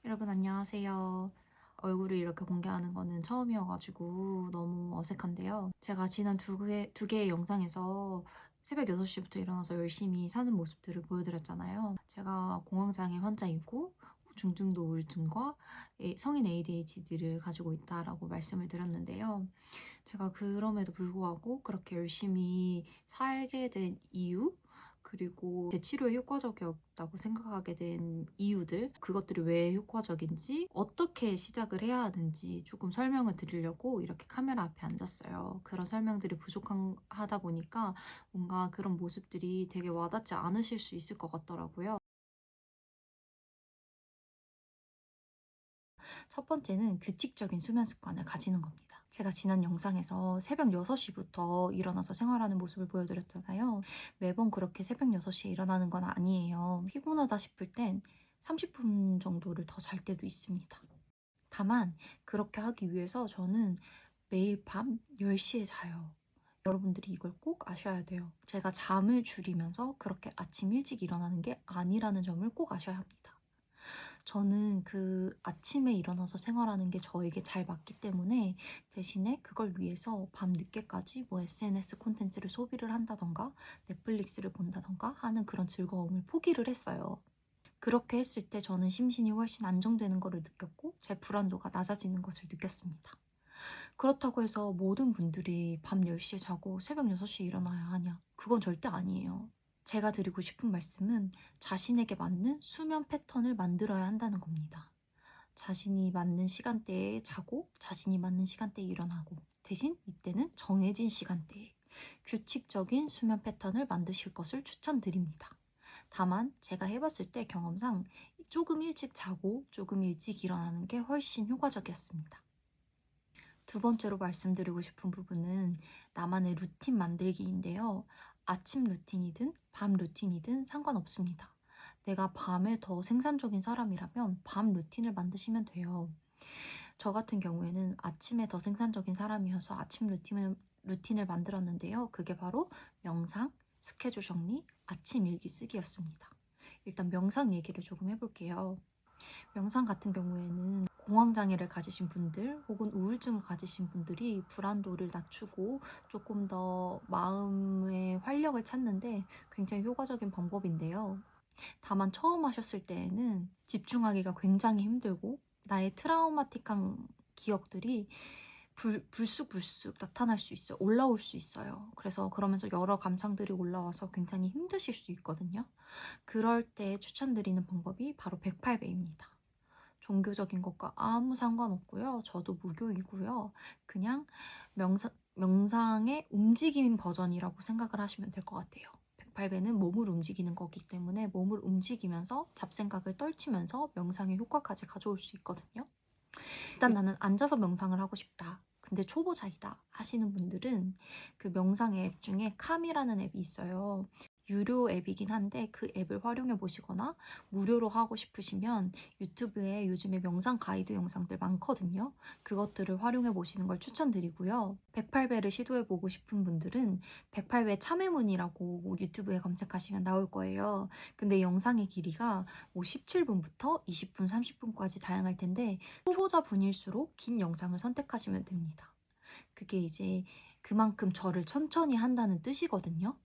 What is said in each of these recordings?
여러분 안녕하세요. 얼굴을 이렇게 공개하는 거는 처음이어가지고 너무 어색한데요. 제가 지난 두 개의 영상에서 새벽 6시부터 일어나서 열심히 사는 모습들을 보여드렸잖아요. 제가 공황장애 환자이고 중증도 우울증과 성인 ADHD를 가지고 있다라고 말씀을 드렸는데요. 제가 그럼에도 불구하고 그렇게 열심히 살게 된 이유, 그리고 제 치료에 효과적이었다고 생각하게 된 이유들, 그것들이 왜 효과적인지, 어떻게 시작을 해야 하는지 조금 설명을 드리려고 이렇게 카메라 앞에 앉았어요. 그런 설명들이 부족하다 보니까 뭔가 그런 모습들이 되게 와닿지 않으실 수 있을 것 같더라고요. 첫 번째는 규칙적인 수면 습관을 가지는 겁니다. 제가 지난 영상에서 새벽 6시부터 일어나서 생활하는 모습을 보여드렸잖아요. 매번 그렇게 새벽 6시에 일어나는 건 아니에요. 피곤하다 싶을 땐 30분 정도를 더 잘 때도 있습니다. 다만 그렇게 하기 위해서 저는 매일 밤 10시에 자요. 여러분들이 이걸 꼭 아셔야 돼요. 제가 잠을 줄이면서 그렇게 아침 일찍 일어나는 게 아니라는 점을 꼭 아셔야 합니다. 저는 그 아침에 일어나서 생활하는 게 저에게 잘 맞기 때문에 대신에 그걸 위해서 밤 늦게까지 뭐 SNS 콘텐츠를 소비를 한다던가 넷플릭스를 본다던가 하는 그런 즐거움을 포기를 했어요. 그렇게 했을 때 저는 심신이 훨씬 안정되는 것을 느꼈고 제 불안도가 낮아지는 것을 느꼈습니다. 그렇다고 해서 모든 분들이 밤 10시에 자고 새벽 6시에 일어나야 하냐? 그건 절대 아니에요. 제가 드리고 싶은 말씀은 자신에게 맞는 수면 패턴을 만들어야 한다는 겁니다. 자신이 맞는 시간대에 자고 자신이 맞는 시간대에 일어나고 대신 이때는 정해진 시간대에 규칙적인 수면 패턴을 만드실 것을 추천드립니다. 다만 제가 해봤을 때 경험상 조금 일찍 자고 조금 일찍 일어나는 게 훨씬 효과적이었습니다. 두 번째로 말씀드리고 싶은 부분은 나만의 루틴 만들기인데요. 아침 루틴이든 밤 루틴이든 상관없습니다. 내가 밤에 더 생산적인 사람이라면 밤 루틴을 만드시면 돼요. 저 같은 경우에는 아침에 더 생산적인 사람이어서 아침 루틴을 만들었는데요. 그게 바로 명상, 스케줄 정리, 아침 일기 쓰기였습니다. 일단 명상 얘기를 조금 해볼게요. 명상 같은 경우에는 공황장애를 가지신 분들 혹은 우울증을 가지신 분들이 불안도를 낮추고 조금 더 마음의 활력을 찾는데 굉장히 효과적인 방법인데요. 다만 처음 하셨을 때에는 집중하기가 굉장히 힘들고 나의 트라우마틱한 기억들이 불쑥불쑥 나타날 수 있어요. 올라올 수 있어요. 그래서 그러면서 여러 감상들이 올라와서 굉장히 힘드실 수 있거든요. 그럴 때 추천드리는 방법이 바로 108배입니다. 종교적인 것과 아무 상관없고요. 저도 무교이고요. 그냥 명상의 움직임 버전이라고 생각을 하시면 될 것 같아요. 108배는 몸을 움직이는 거기 때문에 몸을 움직이면서 잡생각을 떨치면서 명상의 효과까지 가져올 수 있거든요. 일단 나는 앉아서 명상을 하고 싶다. 근데 초보자이다 하시는 분들은 그 명상 앱 중에 캄이라는 앱이 있어요. 유료 앱이긴 한데 그 앱을 활용해 보시거나 무료로 하고 싶으시면 유튜브에 요즘에 명상 가이드 영상들 많거든요. 그것들을 활용해 보시는 걸 추천드리고요. 108배를 시도해 보고 싶은 분들은 108배 참회문이라고 유튜브에 검색하시면 나올 거예요. 근데 영상의 길이가 뭐 17분부터 20분, 30분까지 다양할 텐데 초보자분일수록 긴 영상을 선택하시면 됩니다. 그게 이제 그만큼 저를 천천히 한다는 뜻이거든요.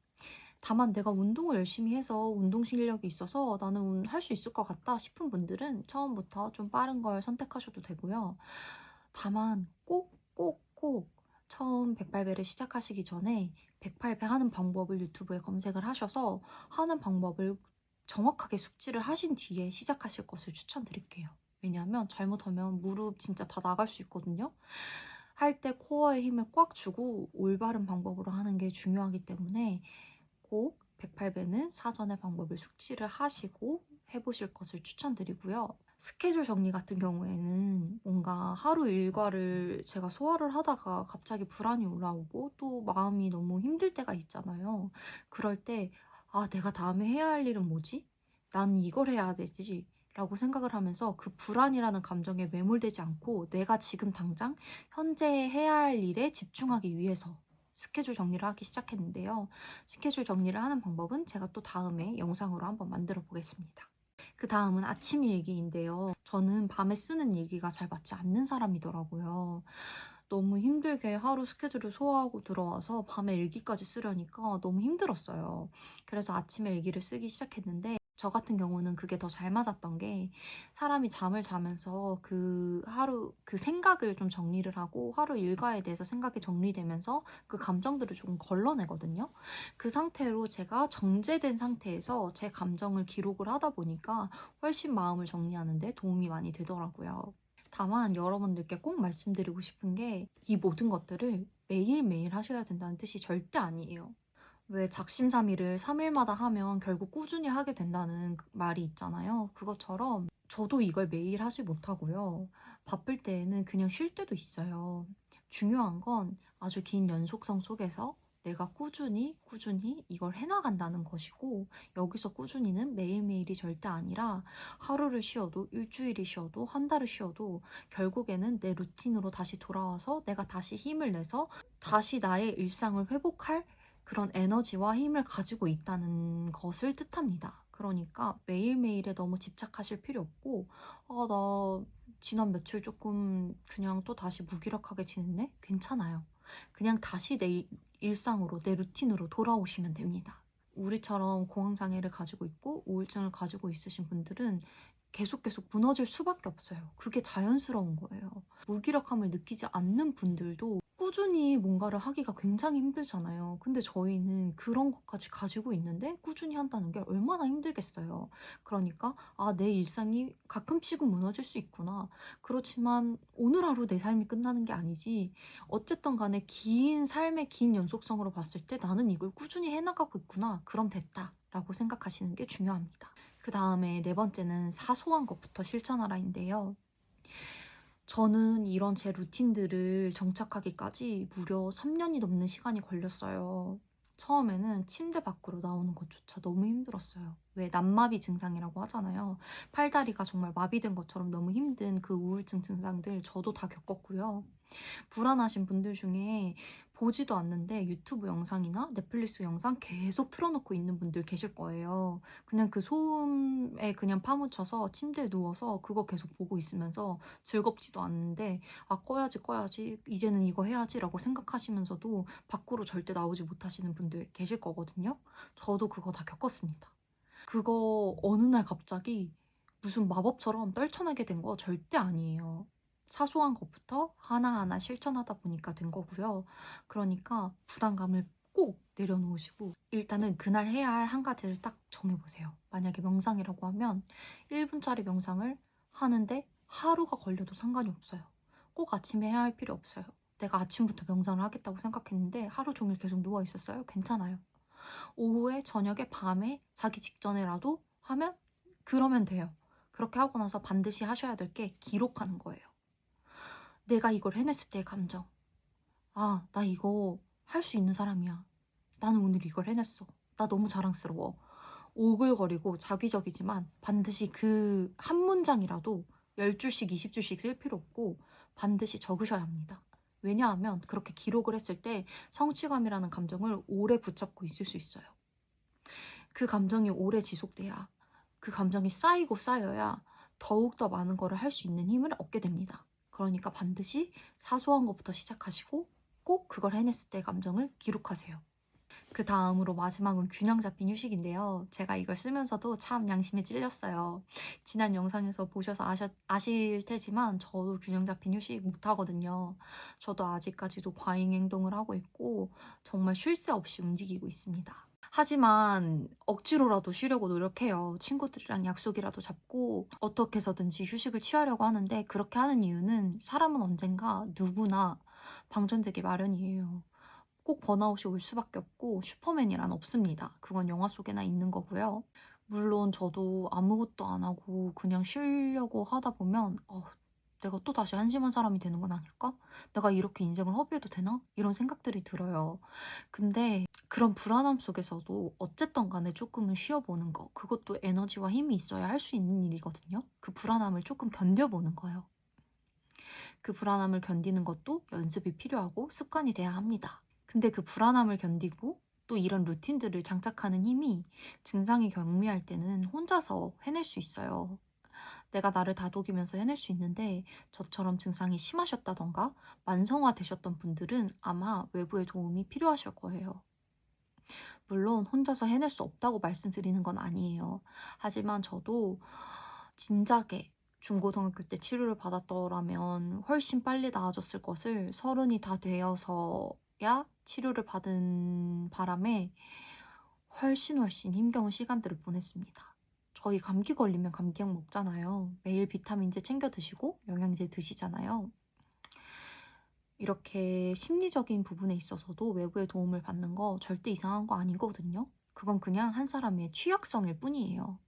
다만 내가 운동을 열심히 해서 운동 실력이 있어서 나는 할 수 있을 것 같다 싶은 분들은 처음부터 좀 빠른 걸 선택하셔도 되고요. 다만 꼭 처음 108배를 시작하시기 전에 108배 하는 방법을 유튜브에 검색을 하셔서 하는 방법을 정확하게 숙지를 하신 뒤에 시작하실 것을 추천드릴게요. 왜냐하면 잘못하면 무릎 진짜 다 나갈 수 있거든요. 할 때 코어에 힘을 꽉 주고 올바른 방법으로 하는 게 중요하기 때문에 꼭 108배는 사전에 방법을 숙지를 하시고 해보실 것을 추천드리고요. 스케줄 정리 같은 경우에는 뭔가 하루 일과를 제가 소화를 하다가 갑자기 불안이 올라오고 또 마음이 너무 힘들 때가 있잖아요. 그럴 때 아, 내가 다음에 해야 할 일은 뭐지? 난 이걸 해야 되지. 라고 생각을 하면서 그 불안이라는 감정에 매몰되지 않고 내가 지금 당장 현재 해야 할 일에 집중하기 위해서 스케줄 정리를 하기 시작했는데요. 스케줄 정리를 하는 방법은 제가 또 다음에 영상으로 한번 만들어 보겠습니다. 그 다음은 아침 일기인데요. 저는 밤에 쓰는 일기가 잘 맞지 않는 사람이더라고요. 너무 힘들게 하루 스케줄을 소화하고 들어와서 밤에 일기까지 쓰려니까 너무 힘들었어요. 그래서 아침에 일기를 쓰기 시작했는데 저 같은 경우는 그게 더 잘 맞았던 게 사람이 잠을 자면서 그 하루 그 생각을 좀 정리를 하고 하루 일과에 대해서 생각이 정리되면서 그 감정들을 조금 걸러내거든요. 그 상태로 제가 정제된 상태에서 제 감정을 기록을 하다 보니까 훨씬 마음을 정리하는 데 도움이 많이 되더라고요. 다만 여러분들께 꼭 말씀드리고 싶은 게 이 모든 것들을 매일매일 하셔야 된다는 뜻이 절대 아니에요. 왜 작심삼일을 3일마다 하면 결국 꾸준히 하게 된다는 그 말이 있잖아요. 그것처럼 저도 이걸 매일 하지 못하고요. 바쁠 때에는 그냥 쉴 때도 있어요. 중요한 건 아주 긴 연속성 속에서 내가 꾸준히 이걸 해나간다는 것이고, 여기서 꾸준히는 매일매일이 절대 아니라 하루를 쉬어도 일주일이 쉬어도 한 달을 쉬어도 결국에는 내 루틴으로 다시 돌아와서 내가 다시 힘을 내서 다시 나의 일상을 회복할 그런 에너지와 힘을 가지고 있다는 것을 뜻합니다. 그러니까 매일매일에 너무 집착하실 필요 없고, 나 지난 며칠 조금 그냥 또 다시 무기력하게 지냈네? 괜찮아요. 그냥 다시 내 일상으로, 내 루틴으로 돌아오시면 됩니다. 우리처럼 공황장애를 가지고 있고 우울증을 가지고 있으신 분들은 계속 무너질 수밖에 없어요. 그게 자연스러운 거예요. 무기력함을 느끼지 않는 분들도 꾸준히 뭔가를 하기가 굉장히 힘들잖아요. 근데 저희는 그런 것까지 가지고 있는데 꾸준히 한다는 게 얼마나 힘들겠어요. 그러니까 내 일상이 가끔씩은 무너질 수 있구나. 그렇지만 오늘 하루 내 삶이 끝나는 게 아니지. 어쨌든 간에 긴 삶의 긴 연속성으로 봤을 때 나는 이걸 꾸준히 해나가고 있구나. 그럼 됐다. 라고 생각하시는 게 중요합니다. 그 다음에 네 번째는 사소한 것부터 실천하라인데요. 저는 이런 제 루틴들을 정착하기까지 무려 3년이 넘는 시간이 걸렸어요. 처음에는 침대 밖으로 나오는 것조차 너무 힘들었어요. 왜 난마비 증상이라고 하잖아요. 팔다리가 정말 마비된 것처럼 너무 힘든 그 우울증 증상들 저도 다 겪었고요. 불안하신 분들 중에 보지도 않는데 유튜브 영상이나 넷플릭스 영상 계속 틀어놓고 있는 분들 계실 거예요. 그냥 그 소음에 그냥 파묻혀서 침대에 누워서 그거 계속 보고 있으면서 즐겁지도 않은데 꺼야지 이제는 이거 해야지 라고 생각하시면서도 밖으로 절대 나오지 못하시는 분들 계실 거거든요. 저도 그거 다 겪었습니다. 그거 어느 날 갑자기 무슨 마법처럼 떨쳐나게 된 거 절대 아니에요. 사소한 것부터 하나하나 실천하다 보니까 된 거고요. 그러니까 부담감을 꼭 내려놓으시고 일단은 그날 해야 할 한 가지를 딱 정해보세요. 만약에 명상이라고 하면 1분짜리 명상을 하는데 하루가 걸려도 상관이 없어요. 꼭 아침에 해야 할 필요 없어요. 내가 아침부터 명상을 하겠다고 생각했는데 하루 종일 계속 누워 있었어요? 괜찮아요. 오후에, 저녁에, 밤에, 자기 직전에라도 하면 그러면 돼요. 그렇게 하고 나서 반드시 하셔야 될 게 기록하는 거예요. 내가 이걸 해냈을 때의 감정. 나 이거 할 수 있는 사람이야. 나는 오늘 이걸 해냈어. 나 너무 자랑스러워. 오글거리고 자기적이지만 반드시 그 한 문장이라도 10줄씩 20줄씩 쓸 필요 없고 반드시 적으셔야 합니다. 왜냐하면 그렇게 기록을 했을 때 성취감이라는 감정을 오래 붙잡고 있을 수 있어요. 그 감정이 오래 지속돼야, 그 감정이 쌓이고 쌓여야 더욱더 많은 거를 할 수 있는 힘을 얻게 됩니다. 그러니까 반드시 사소한 것부터 시작하시고 꼭 그걸 해냈을 때의 감정을 기록하세요. 그 다음으로 마지막은 균형 잡힌 휴식인데요. 제가 이걸 쓰면서도 참 양심에 찔렸어요. 지난 영상에서 보셔서 아실 테지만 저도 균형 잡힌 휴식 못하거든요. 저도 아직까지도 과잉 행동을 하고 있고 정말 쉴 새 없이 움직이고 있습니다. 하지만 억지로라도 쉬려고 노력해요. 친구들이랑 약속이라도 잡고 어떻게 해서든지 휴식을 취하려고 하는데 그렇게 하는 이유는 사람은 언젠가 누구나 방전되기 마련이에요. 꼭 번아웃이 올 수밖에 없고 슈퍼맨이란 없습니다. 그건 영화 속에나 있는 거고요. 물론 저도 아무것도 안 하고 그냥 쉬려고 하다 보면 내가 또 다시 한심한 사람이 되는 건 아닐까? 내가 이렇게 인생을 허비해도 되나? 이런 생각들이 들어요. 근데 그런 불안함 속에서도 어쨌든 간에 조금은 쉬어보는 거, 그것도 에너지와 힘이 있어야 할 수 있는 일이거든요. 그 불안함을 조금 견뎌보는 거예요. 그 불안함을 견디는 것도 연습이 필요하고 습관이 돼야 합니다. 근데 그 불안함을 견디고 또 이런 루틴들을 장착하는 힘이 증상이 경미할 때는 혼자서 해낼 수 있어요. 내가 나를 다독이면서 해낼 수 있는데 저처럼 증상이 심하셨다던가 만성화되셨던 분들은 아마 외부의 도움이 필요하실 거예요. 물론 혼자서 해낼 수 없다고 말씀드리는 건 아니에요. 하지만 저도 진작에 중고등학교 때 치료를 받았더라면 훨씬 빨리 나아졌을 것을 서른이 다 되어서야 치료를 받은 바람에 훨씬 힘겨운 시간들을 보냈습니다. 저희 감기 걸리면 감기약 먹잖아요. 매일 비타민제 챙겨 드시고 영양제 드시잖아요. 이렇게 심리적인 부분에 있어서도 외부의 도움을 받는 거 절대 이상한 거 아니거든요. 그건 그냥 한 사람의 취약성일 뿐이에요.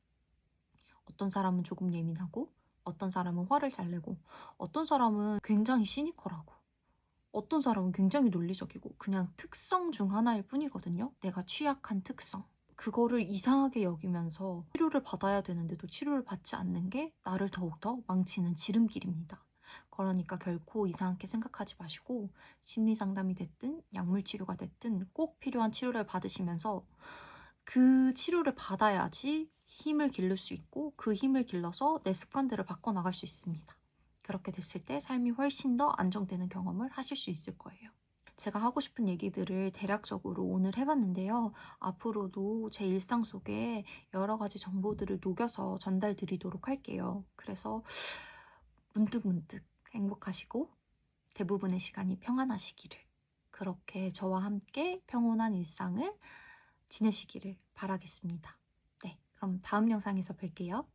어떤 사람은 조금 예민하고, 어떤 사람은 화를 잘 내고, 어떤 사람은 굉장히 시니컬하고, 어떤 사람은 굉장히 논리적이고, 그냥 특성 중 하나일 뿐이거든요. 내가 취약한 특성. 그거를 이상하게 여기면서 치료를 받아야 되는데도 치료를 받지 않는 게 나를 더욱더 망치는 지름길입니다. 그러니까 결코 이상하게 생각하지 마시고 심리 상담이 됐든 약물 치료가 됐든 꼭 필요한 치료를 받으시면서 그 치료를 받아야지 힘을 기를 수 있고 그 힘을 길러서 내 습관들을 바꿔나갈 수 있습니다. 그렇게 됐을 때 삶이 훨씬 더 안정되는 경험을 하실 수 있을 거예요. 제가 하고 싶은 얘기들을 대략적으로 오늘 해봤는데요. 앞으로도 제 일상 속에 여러 가지 정보들을 녹여서 전달 드리도록 할게요. 그래서 문득문득 행복하시고 대부분의 시간이 평안하시기를, 그렇게 저와 함께 평온한 일상을 지내시기를 바라겠습니다. 네, 그럼 다음 영상에서 뵐게요.